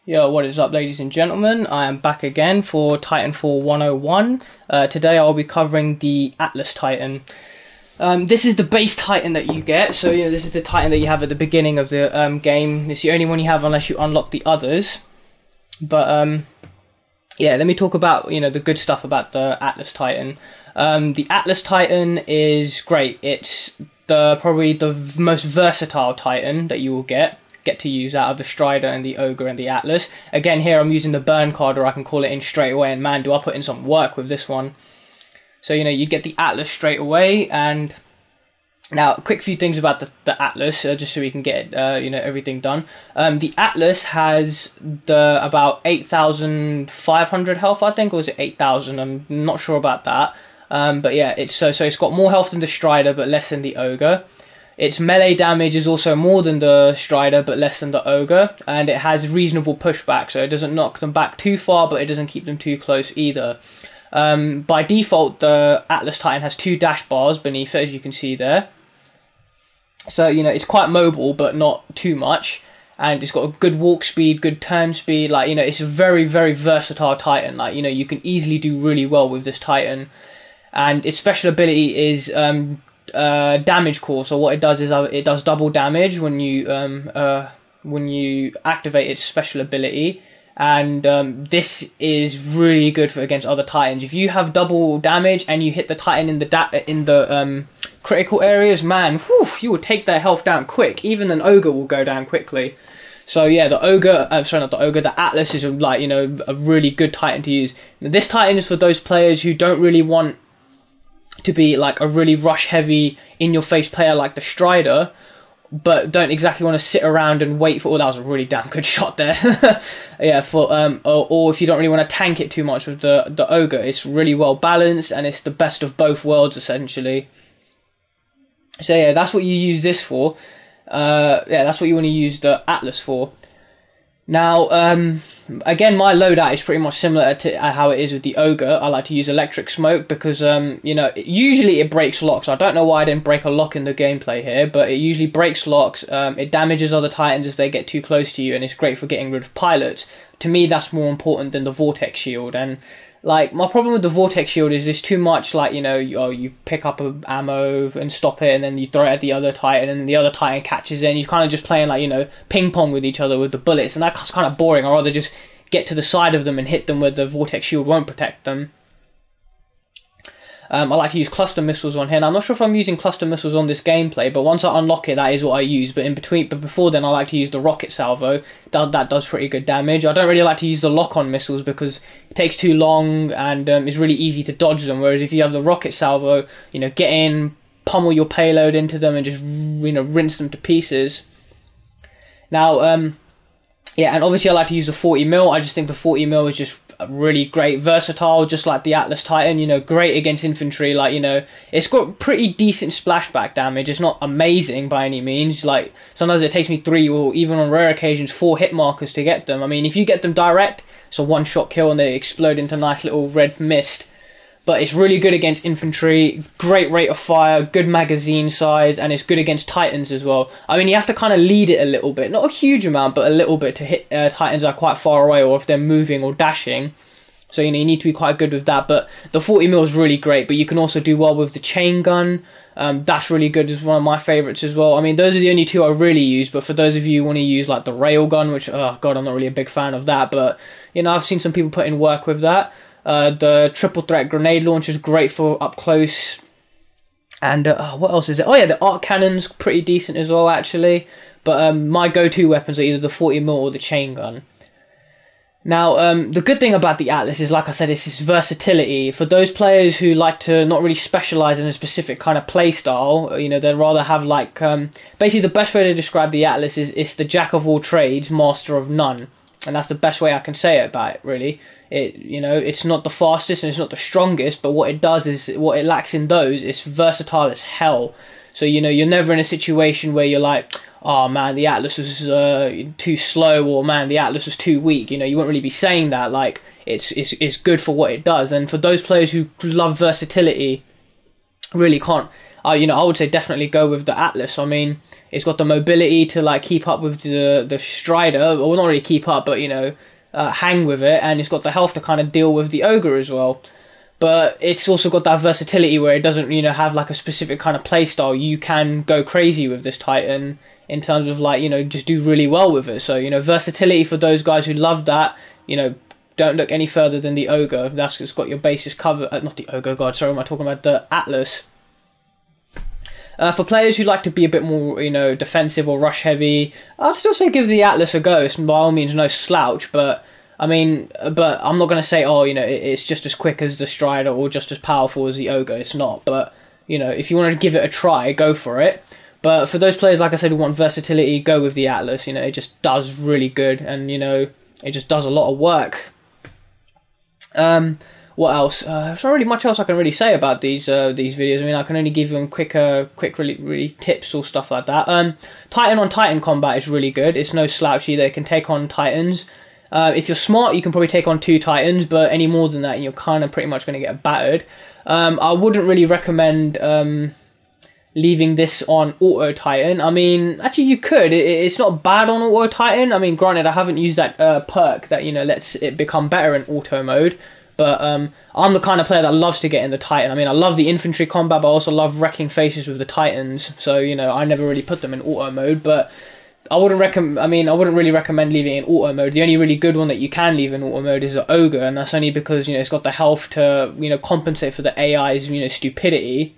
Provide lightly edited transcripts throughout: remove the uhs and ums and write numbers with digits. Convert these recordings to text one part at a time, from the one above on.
Yo, what is up, ladies and gentlemen? I am back again for TitanFall 101. Today I'll be covering the Atlas Titan. This is the base Titan that you get, so this is the Titan that you have at the beginning of the game. It's the only one you have unless you unlock the others. But yeah, let me talk about the good stuff about the Atlas Titan. The Atlas Titan is great. It's probably the most versatile Titan that you will get to use out of the Strider and the Ogre and the Atlas. Again, here I'm using the burn card, or I can call it in straight away, and man, do I put in some work with this one. So you get the Atlas straight away. And now a quick few things about the Atlas, just so we can get everything done. The Atlas has about 8,500 health, I think, or is it 8,000? I'm not sure about that. But yeah, it's it's got more health than the Strider but less than the Ogre. Its melee damage is also more than the Strider but less than the Ogre, and it has reasonable pushback, so it doesn't knock them back too far, but it doesn't keep them too close either. By default, the Atlas Titan has 2 dash bars beneath it, as you can see there. So, it's quite mobile, but not too much. And it's got a good walk speed, good turn speed. It's a very, very versatile Titan. You can easily do really well with this Titan. And its special ability is damage core. So what it does is it does double damage when you activate its special ability, and this is really good against other Titans. If you have double damage and you hit the Titan in the critical areas, man, whew, you will take their health down quick. Even an Ogre will go down quickly. So yeah, the Ogre, sorry, not the Ogre, the Atlas is a really good Titan to use. This Titan is for those players who don't really want to be like a really rush heavy in your face player like the Strider, but don't exactly want to sit around and wait for. Oh, that was a really damn good shot there. Yeah, or if you don't really want to tank it too much with the Ogre, it's really well balanced and it's the best of both worlds essentially. So yeah, that's what you use this for. Yeah, that's what you want to use the Atlas for. Now, again, my loadout is pretty much similar to how it is with the Ogre. I like to use electric smoke because, usually it breaks locks. I don't know why I didn't break a lock in the gameplay here, but it usually breaks locks. It damages other Titans if they get too close to you, and it's great for getting rid of pilots. To me, that's more important than the Vortex Shield. And my problem with the Vortex Shield is it's too much, you pick up a ammo and stop it, and then you throw it at the other Titan, and then the other Titan catches it, and you're kind of just playing, ping pong with each other with the bullets, and that's kind of boring. I'd rather just get to the side of them and hit them where the Vortex Shield won't protect them. I like to use cluster missiles on here. Now, I'm not sure if I'm using cluster missiles on this gameplay, but once I unlock it, that is what I use. But before then, I like to use the rocket salvo. That does pretty good damage. I don't really like to use the lock-on missiles because it takes too long and it's really easy to dodge them. Whereas if you have the rocket salvo, get in, pummel your payload into them, and just rinse them to pieces. Now, yeah, and obviously I like to use the 40mm. I just think the 40mm is just really great, versatile, just like the Atlas Titan, great against infantry. It's got pretty decent splashback damage. It's not amazing by any means. Sometimes it takes me 3 or even on rare occasions 4 hit markers to get them. I mean, if you get them direct, it's a one-shot kill and they explode into nice little red mist. But it's really good against infantry, great rate of fire, good magazine size, and it's good against Titans as well. I mean, you have to kind of lead it a little bit. Not a huge amount, but a little bit to hit Titans that are quite far away, or if they're moving or dashing. So, you need to be quite good with that. But the 40mm is really great, but you can also do well with the chain gun. That's really good. It's one of my favourites as well. I mean, those are the only 2 I really use, but for those of you who want to use, the railgun, which, oh god, I'm not really a big fan of that, but, I've seen some people put in work with that. The triple threat grenade launcher is great for up close. And what else is there? Oh yeah, the arc cannon's pretty decent as well, actually. But my go-to weapons are either the 40mm or the chain gun. Now, the good thing about the Atlas is, like I said, it's its versatility. For those players who like to not really specialise in a specific kind of play style, they'd rather have basically the best way to describe the Atlas is it's the jack of all trades, master of none. And that's the best way I can say it about it, really. It's not the fastest and it's not the strongest, but what it does is, what it lacks in those, it's versatile as hell. So, you're never in a situation where you're like, oh man, the Atlas was too slow, or man, the Atlas was too weak. You won't really be saying that. It's good for what it does. And for those players who love versatility, really can't, I would say definitely go with the Atlas. I mean, it's got the mobility to like keep up with the Strider, or not really keep up, but you know, hang with it, and it's got the health to kind of deal with the Ogre as well. But it's also got that versatility where it doesn't, you know, have like a specific kind of play style. You can go crazy with this Titan in terms of like, you know, just do really well with it. So, you know, versatility for those guys who love that, you know, don't look any further than the Ogre. That's it's got your bases covered. Not the Ogre, God, sorry, am I talking about the Atlas? For players who like to be a bit more, you know, defensive or rush heavy, I'd still say give the Atlas a go. It's by all means no slouch, but I mean, but I'm not going to say, oh, you know, it's just as quick as the Strider or just as powerful as the Ogre. It's not. But, you know, if you want to give it a try, go for it. But for those players, like I said, who want versatility, go with the Atlas. You know, it just does really good, and, you know, it just does a lot of work. What else? There's not really much else I can really say about these videos. I mean, I can only give them quick really tips or stuff like that. Titan on Titan combat is really good. It's no slouch either. It can take on Titans. If you're smart, you can probably take on 2 Titans, but any more than that, and you're kind of pretty much going to get battered. I wouldn't really recommend leaving this on Auto Titan. I mean, actually you could. It's not bad on Auto Titan. I mean, granted, I haven't used that perk that, you know, lets it become better in Auto mode. But I'm the kind of player that loves to get in the Titan. I mean, I love the infantry combat, but I also love wrecking faces with the Titans. So, you know, I never really put them in Auto mode, but I wouldn't really recommend leaving it in Auto mode. The only really good one that you can leave in Auto mode is the Ogre, and that's only because, you know, it's got the health to, you know, compensate for the AI's, you know, stupidity.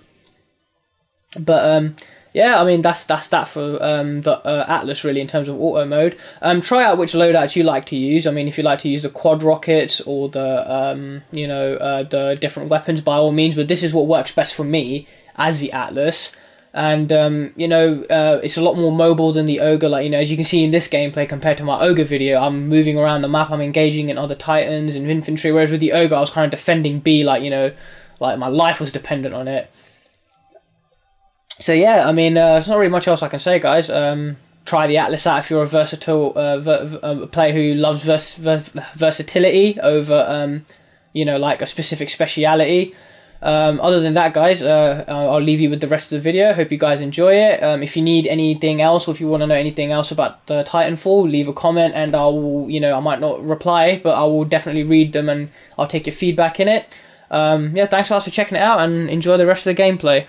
But yeah, I mean, that's that for the Atlas, really, in terms of Auto mode. Try out which loadouts you like to use. I mean, if you like to use the quad rockets or the you know, the different weapons, by all means. But this is what works best for me as the Atlas. And, you know, it's a lot more mobile than the Ogre. Like, you know, as you can see in this gameplay compared to my Ogre video, I'm moving around the map, I'm engaging in other Titans and infantry, whereas with the Ogre, I was kind of defending B, like, you know, like my life was dependent on it. So, yeah, I mean, there's not really much else I can say, guys. Try the Atlas out if you're a versatile player who loves versatility over, you know, like a specific speciality. Other than that, guys, I'll leave you with the rest of the video. Hope you guys enjoy it. If you need anything else, or if you want to know anything else about the Titanfall, leave a comment, and I will, you know, I might not reply, but I will definitely read them, and I'll take your feedback in it. Yeah, thanks guys for checking it out, and enjoy the rest of the gameplay.